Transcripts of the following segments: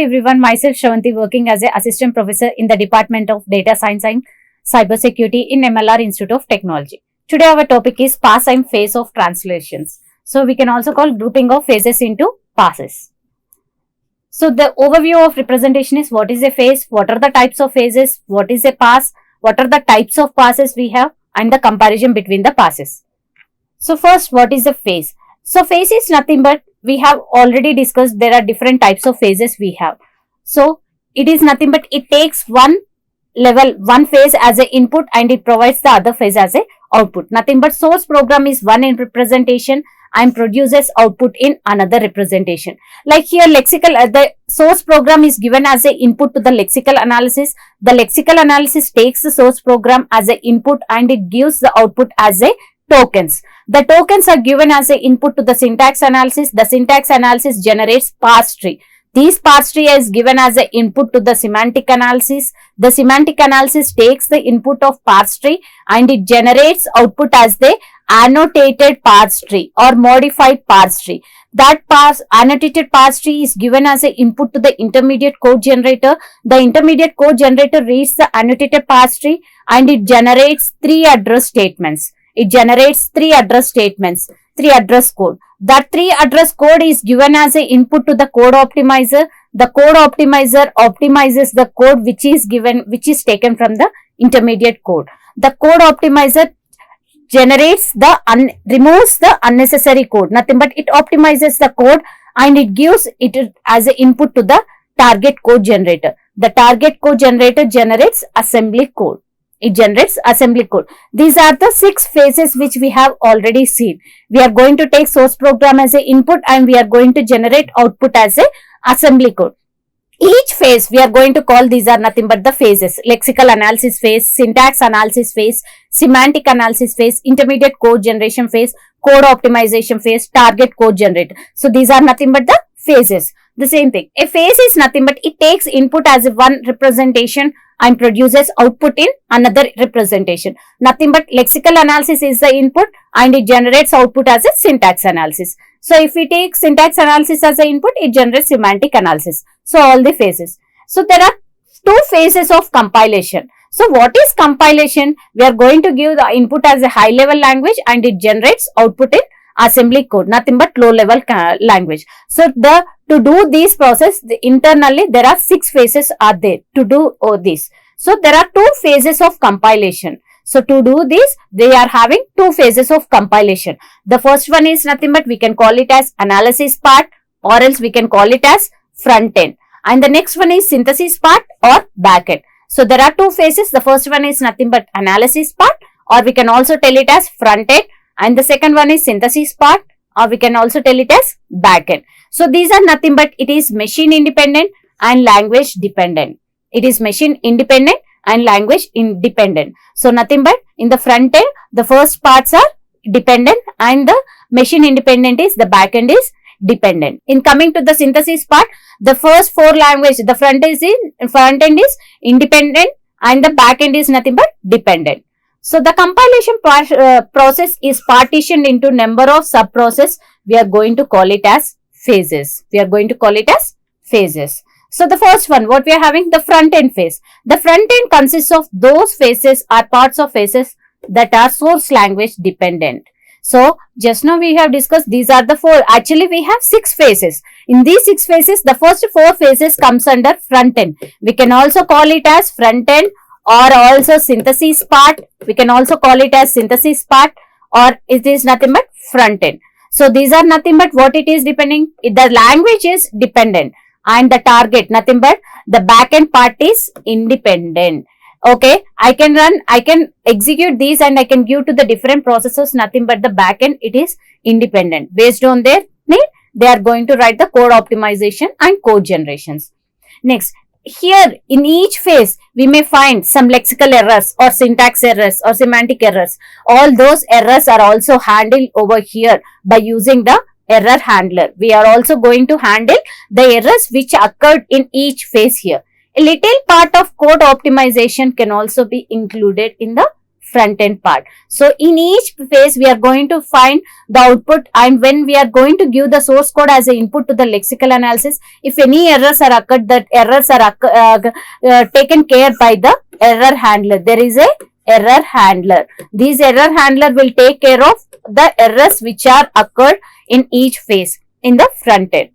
everyone, myself Sravanthi, working as an assistant professor in the Department of Data Science and Cybersecurity in MLR Institute of Technology. Today our topic is pass and phase of translations. So we can also call grouping of phases into passes. So the overview of representation is what is a phase, what are the types of phases, what is a pass, what are the types of passes we have, and the comparison between the passes. So first, what is a phase? So phase is nothing but, we have already discussed there are different types of phases we have. So it is nothing but it takes one phase as an input and it provides the other phase as a output. Nothing but source program is one in representation and produces output in another representation. Like here the source program is given as an input to the lexical analysis. The lexical analysis takes the source program as an input and it gives the output as a tokens. The tokens are given as an input to the syntax analysis. The syntax analysis generates parse tree. These parse tree is given as an input to the semantic analysis. The semantic analysis takes the input of parse tree and it generates output as the annotated parse tree or modified parse tree. That annotated parse tree is given as an input to the intermediate code generator. The intermediate code generator reads the annotated parse tree and it generates three address statements. It generates three address statements, three address code. That three address code is given as an input to the code optimizer. The code optimizer optimizes the code which is taken from the intermediate code. The code optimizer removes the unnecessary code. Nothing but it optimizes the code and it gives it as an input to the target code generator. The target code generator generates assembly code. It generates assembly code. These are the 6 phases which we have already seen. We are going to take source program as an input and we are going to generate output as a assembly code. Each phase we are going to call, these are nothing but the phases. Lexical analysis phase, syntax analysis phase, semantic analysis phase, intermediate code generation phase, code optimization phase, target code generator. So these are nothing but the phases. The same thing. A phase is nothing but it takes input as one representation and produces output in another representation. Nothing but lexical analysis is the input and it generates output as a syntax analysis. So if we take syntax analysis as an input, it generates semantic analysis. So all the phases. So there are 2 phases of compilation. So what is compilation? We are going to give the input as a high level language and it generates output in assembly code, nothing but low level language. So to do this process, internally there are 6 phases are there to do this. So there are 2 phases of compilation. So to do this, they are having 2 phases of compilation. The first one is nothing but we can call it as analysis part or else we can call it as front end. And the next one is synthesis part or back end. So there are 2 phases. The first one is nothing but analysis part or we can also tell it as front end. And the second one is synthesis part or we can also tell it as backend. So these are nothing but it is machine independent and language dependent. It is machine independent and language independent. So nothing but in the front end, the first parts are dependent and the machine independent is the backend is dependent. In coming to the synthesis part, the first 4 language, the front end is independent and the backend is nothing but dependent. So the compilation process is partitioned into number of sub-process. We are going to call it as phases. So the first one, what we are having, the front end phase. The front end consists of those phases or parts of phases that are source language dependent. So just now we have discussed these are the 4. Actually we have 6 phases. In these 6 phases, the first 4 phases comes under front end. We can also call it as front end or also synthesis part. We can also call it as synthesis part or it is nothing but front end. So these are nothing but what it is depending. The language is dependent and the target nothing but the backend part is independent. Okay, I can execute these and I can give to the different processors nothing but the backend it is independent. Based on their need, they are going to write the code optimization and code generations. Next, here in each phase we may find some lexical errors or syntax errors or semantic errors. All those errors are also handled over here by using the error handler. We are also going to handle the errors which occurred in each phase here. A little part of code optimization can also be included in the front end part. So in each phase we are going to find the output, and when we are going to give the source code as an input to the lexical analysis, if any errors are occurred, that errors are taken care by the error handler. There is a error handler. This error handler will take care of the errors which are occurred in each phase in the front end.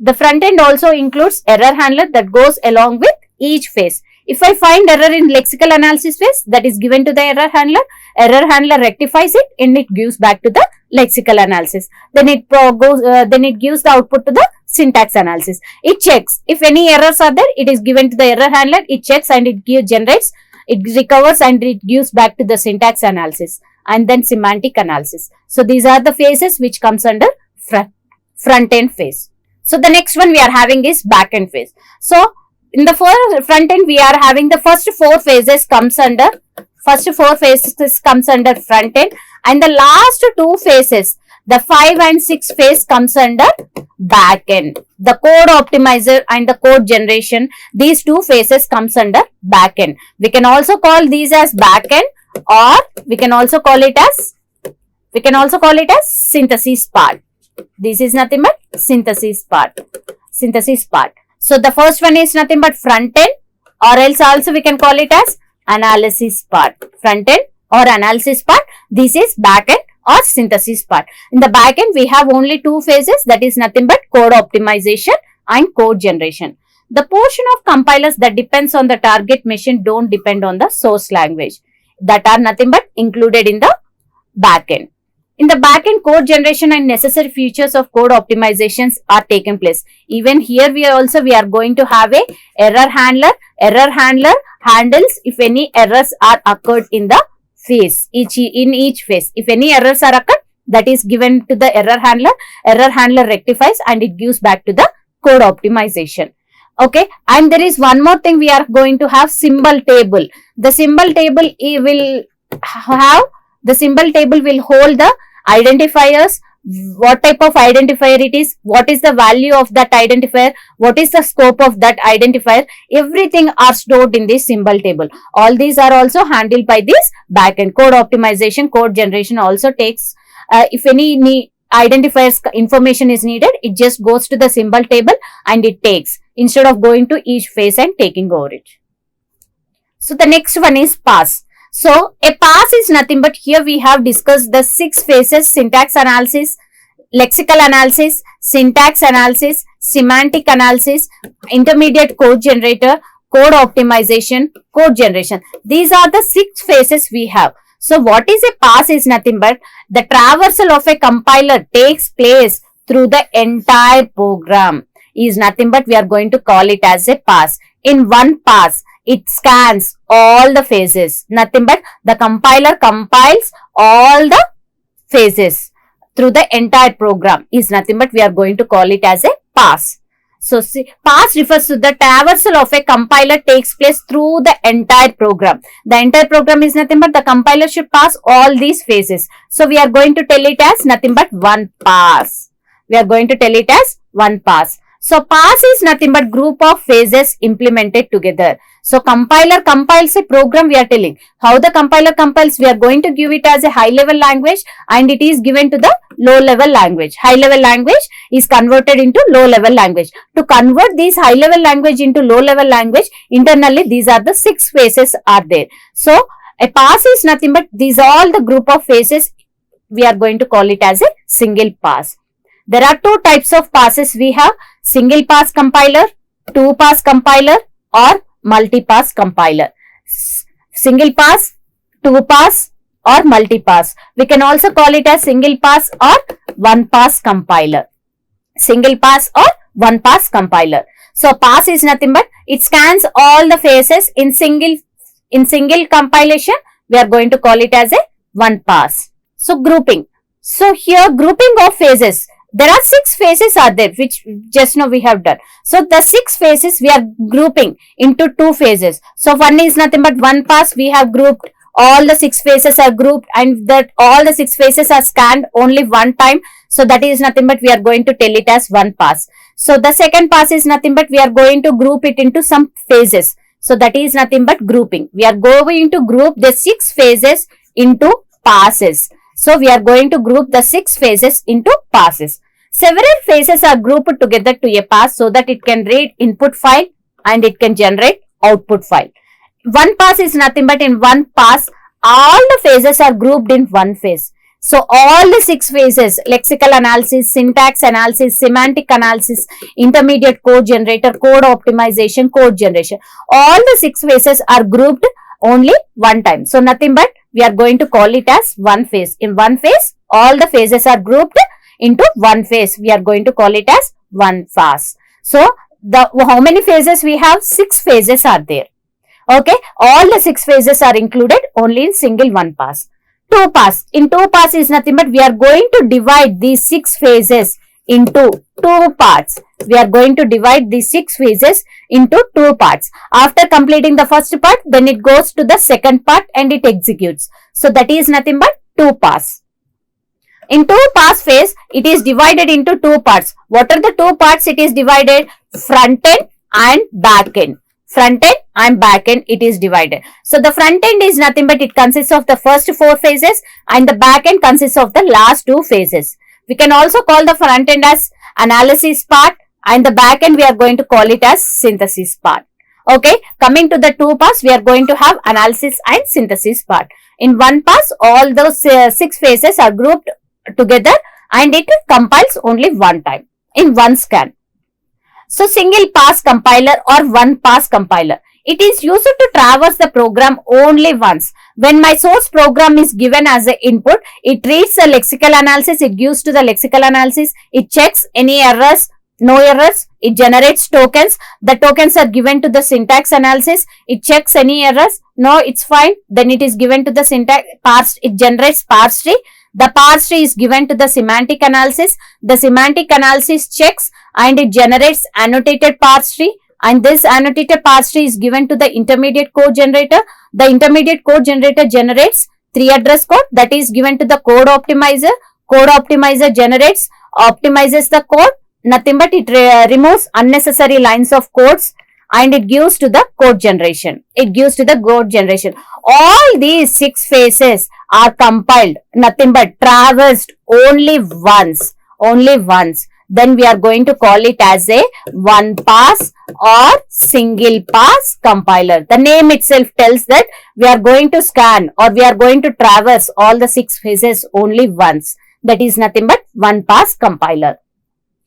The front end also includes error handler that goes along with each phase. If I find error in lexical analysis phase, that is given to the error handler rectifies it and it gives back to the lexical analysis. Then it gives the output to the syntax analysis. It checks if any errors are there, it is given to the error handler, it checks and it generates, it recovers and it gives back to the syntax analysis and then semantic analysis. So these are the phases which comes under front end phase. So the next one we are having is back end phase. So in the front end we are having the first four phases comes under front end, and the last two phases, the 5 and 6 phase, comes under back end. The code optimizer and the code generation, these two phases comes under back end. We can also call these as back end, or we can also call it as synthesis part. This is nothing but synthesis part. So the first one is nothing but front end, or else also we can call it as analysis part. Front end or analysis part. This is back end or synthesis part. In the back end we have only two phases, that is nothing but code optimization and code generation. The portion of compilers that depends on the target machine don't depend on the source language, that are nothing but included in the back end. In the backend, code generation and necessary features of code optimizations are taken place. Even here we are going to have a error handler. Error handler handles if any errors are occurred in the phase, in each phase. If any errors are occurred, that is given to the error handler. Error handler rectifies and it gives back to the code optimization. Okay, and there is one more thing, we are going to have symbol table. The symbol table will hold the identifiers, what type of identifier it is, what is the value of that identifier, what is the scope of that identifier, everything are stored in this symbol table. All these are also handled by this backend. Code optimization, code generation also takes, if any identifiers information is needed, it just goes to the symbol table and it takes, instead of going to each phase and taking over it. So the next one is pass. So a pass is nothing but, here we have discussed the 6 phases: syntax analysis, lexical analysis, syntax analysis, semantic analysis, intermediate code generator, code optimization, code generation. These are the 6 phases we have. So what is a pass is nothing but the traversal of a compiler takes place through the entire program, is nothing but we are going to call it as a pass. In one pass, it scans all the phases, nothing but the compiler compiles all the phases through the entire program, is nothing but we are going to call it as a pass. So pass refers to the traversal of a compiler takes place through the entire program. The entire program is nothing but the compiler should pass all these phases. So we are going to tell it as nothing but one pass. So pass is nothing but group of phases implemented together. So compiler compiles a program, we are telling. How the compiler compiles, we are going to give it as a high level language and it is given to the low level language. High level language is converted into low level language. To convert this high level language into low level language, internally these are the 6 phases are there. So a pass is nothing but these are all the group of phases, we are going to call it as a single pass. There are 2 types of passes we have: single pass compiler, 2 pass compiler, or multi-pass compiler. Single pass, 2 pass, or multi-pass. We can also call it as single pass or 1 pass compiler. Single pass or 1 pass compiler. So pass is nothing but it scans all the phases in single compilation. We are going to call it as a 1 pass. So grouping. So here grouping of phases. There are 6 phases are there, which just now we have done. So the 6 phases we are grouping into 2 phases. So one is nothing but 1 pass, we have grouped, all the 6 phases are grouped and that all the 6 phases are scanned only one time. So that is nothing but we are going to tell it as 1 pass. So the second pass is nothing but we are going to group it into some phases. So that is nothing but grouping. We are going to group the 6 phases into passes. So we are going to group the 6 phases into passes. Several phases are grouped together to a pass so that it can read input file and it can generate output file. One pass is nothing but in one pass, all the phases are grouped in one phase. So all the 6 phases, lexical analysis, syntax analysis, semantic analysis, intermediate code generator, code optimization, code generation, all the 6 phases are grouped only one time. So nothing but we are going to call it as one phase. In one phase, all the phases are grouped into one phase. We are going to call it as one pass. So how many phases we have? 6 phases are there. Okay, all the 6 phases are included only in single one pass. 2 pass. In 2 pass is nothing but we are going to divide these 6 phases into 2 parts. We are going to divide these 6 phases into 2 parts. After completing the first part, then it goes to the second part and it executes. So that is nothing but 2 pass. In 2 pass phase, it is divided into 2 parts. What are the 2 parts it is divided? Front end and back end. Front end and back end it is divided. So the front end is nothing but it consists of the first 4 phases and the back end consists of the last 2 phases. We can also call the front end as analysis part and the back end we are going to call it as synthesis part. Okay, coming to the 2 parts, we are going to have analysis and synthesis part. In one pass, all those 6 phases are grouped together and it compiles only one time in one scan. So single pass compiler or one pass compiler. It is used to traverse the program only once. When my source program is given as an input, it reads the lexical analysis, it gives to the lexical analysis, it checks any errors, no errors, it generates tokens. The tokens are given to the syntax analysis, it checks any errors, no, it's fine. Then it is given to the syntax parse, it generates parse tree. The parse tree is given to the semantic analysis. The semantic analysis checks and it generates annotated parse tree, and this annotated parse tree is given to the intermediate code generator. The intermediate code generator generates 3 address code that is given to the code optimizer. Code optimizer optimizes the code. Nothing but it removes unnecessary lines of codes and it gives to the code generation. All these 6 phases are compiled, nothing but traversed only once. Then we are going to call it as a one pass or single pass compiler. The name itself tells that we are going to scan or we are going to traverse all the 6 phases only once. That is nothing but one pass compiler.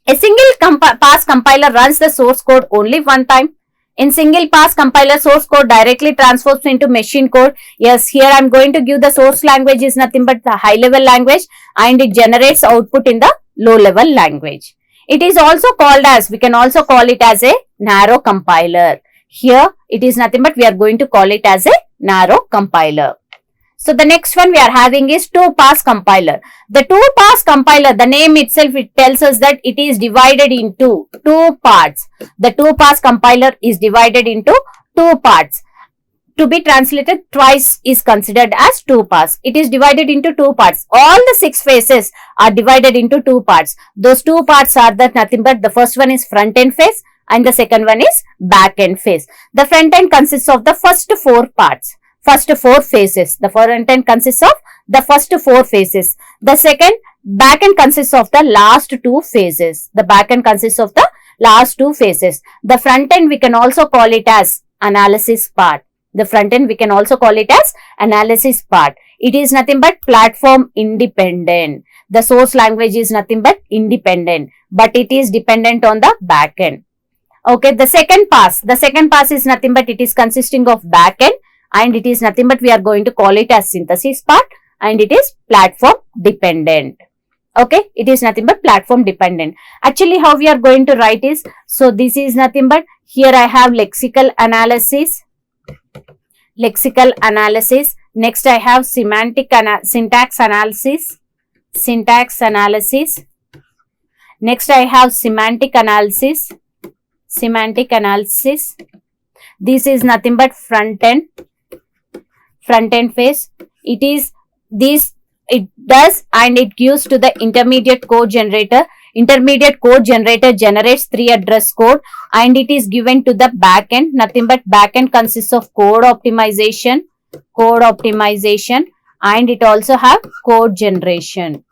A single pass compiler runs the source code only one time. In single pass compiler, source code directly transforms into machine code. Yes, here I am going to give the source language is nothing but the high level language and it generates output in the low level language. It is also called as, we can also call it as a narrow compiler. Here it is nothing but we are going to call it as a narrow compiler. So the next one we are having is 2-pass compiler. The 2-pass compiler, the name itself, it tells us that it is divided into 2 parts. The 2-pass compiler is divided into 2 parts. To be translated twice is considered as 2-pass. It is divided into 2 parts. All the 6 phases are divided into 2 parts. Those 2 parts are that nothing but the first one is front end phase and the second one is back end phase. The front end consists of the first 4 parts. First 4 phases. The front end consists of the first 4 phases. The second back end consists of the last 2 phases. The back end consists of the last 2 phases. The front end we can also call it as analysis part. The front end we can also call it as analysis part. It is nothing but platform independent. The source language is nothing but independent, but it is dependent on the back end. Okay, the second pass is nothing but it is consisting of back end. And it is nothing but we are going to call it as synthesis part and it is platform dependent. Okay, it is nothing but platform dependent. Actually, how we are going to write is, so this is nothing but here I have lexical analysis. Next I have syntax analysis. Next I have semantic analysis. This is nothing but front end phase. It does and it gives to the intermediate code generator. Intermediate code generator generates 3 address code and it is given to the back end. Nothing but back end consists of code optimization and it also have code generation.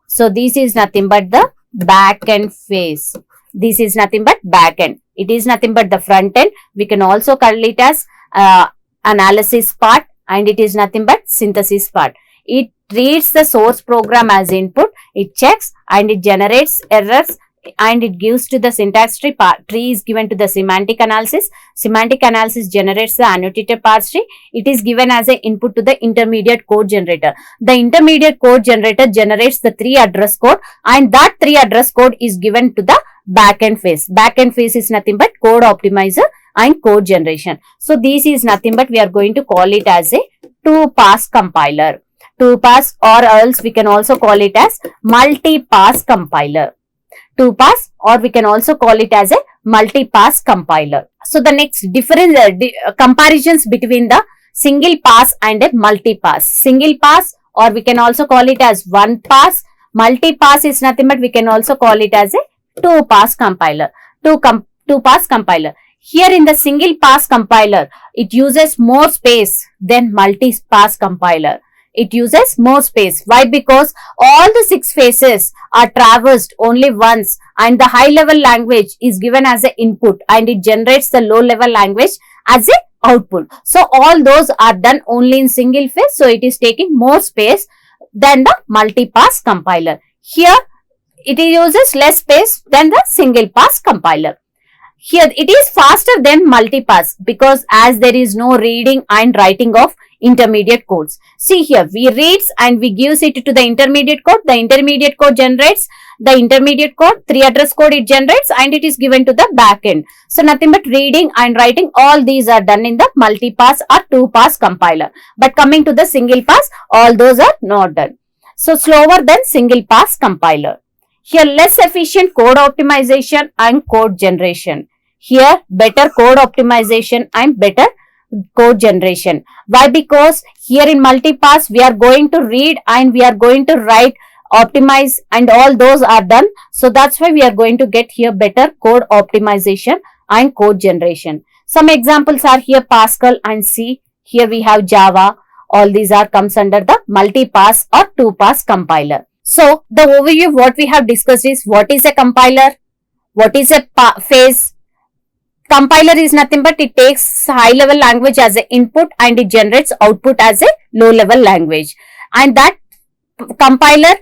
So this is nothing but the back end phase. This is nothing but back end. It is nothing but the front end. We can also call it as analysis part, and it is nothing but synthesis part. It reads the source program as input, it checks and it generates errors, and it gives to the syntax tree. Tree is given to the semantic analysis. Semantic analysis generates the annotated parse tree. It is given as an input to the intermediate code generator. The intermediate code generator generates the 3 address code, and that 3 address code is given to the backend phase. Backend phase is nothing but code optimizer and code generation. So this is nothing but we are going to call it as a 2-pass compiler. 2-pass, or else we can also call it as multi-pass compiler. 2-pass, or we can also call it as a multi-pass compiler. So the next difference comparisons between the single pass and a multi-pass. Single pass, or we can also call it as 1-pass. Multi-pass is nothing but we can also call it as a 2-pass compiler. 2-pass compiler. Here in the single pass compiler, it uses more space than multi-pass compiler. It uses more space. Why? Because all the 6 phases are traversed only once, and the high level language is given as an input, and it generates the low level language as an output. So all those are done only in single phase. So it is taking more space than the multi-pass compiler. Here it uses less space than the single pass compiler. Here it is faster than multi-pass because as there is no reading and writing of intermediate codes. See here, we reads and we gives it to the intermediate code. The intermediate code generates the intermediate code, 3 address code it generates, and it is given to the backend. So nothing but reading and writing, all these are done in the multi-pass or 2-pass compiler. But coming to the single pass, all those are not done. So slower than single pass compiler. Here less efficient code optimization and code generation. Here better code optimization and better code generation. Why? Because here in multi-pass we are going to read and we are going to write, optimize, and all those are done. So that's why we are going to get here better code optimization and code generation. Some examples are here Pascal and C. Here we have Java. All these are comes under the multi-pass or 2-pass compiler. So the overview what we have discussed is what is a compiler, what is a phase. Compiler is nothing but it takes high level language as an input and it generates output as a low level language. And that compiler,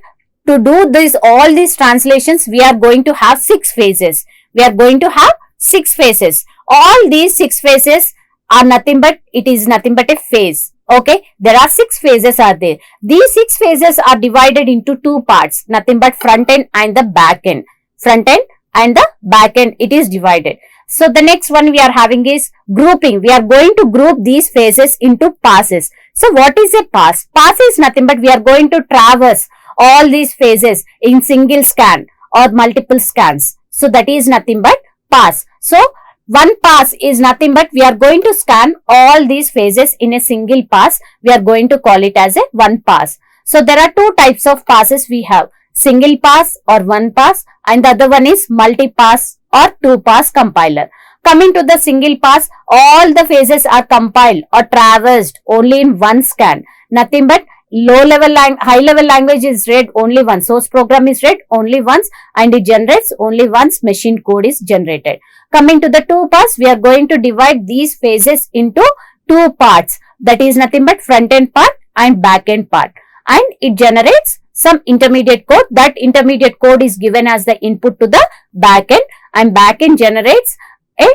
to do this all these translations, we are going to have 6 phases. We are going to have 6 phases. All these 6 phases are nothing but, it is nothing but a phase. Okay, there are 6 phases are there. These 6 phases are divided into 2 parts, nothing but front end and the back end. Front end and the back end, it is divided. So the next one we are having is grouping. We are going to group these phases into passes. So what is a pass? Pass is nothing but we are going to traverse all these phases in single scan or multiple scans. So that is nothing but pass. So one pass is nothing but we are going to scan all these phases in a single pass. We are going to call it as a one pass. So there are 2 types of passes we have. Single pass or one pass, and the other one is multi-pass or 2-pass compiler. Coming to the single pass, all the phases are compiled or traversed only in one scan. Nothing but high level language is read only once. Source program is read only once and it generates only once machine code is generated. Coming to the 2-pass, we are going to divide these phases into 2 parts. That is nothing but front end part and back end part. And it generates some intermediate code. That intermediate code is given as the input to the backend, and backend generates a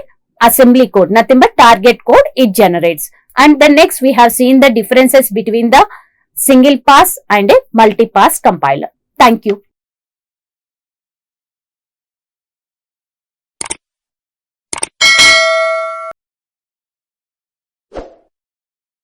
assembly code, nothing but target code it generates. And the next we have seen the differences between the single pass and a multi-pass compiler. Thank you.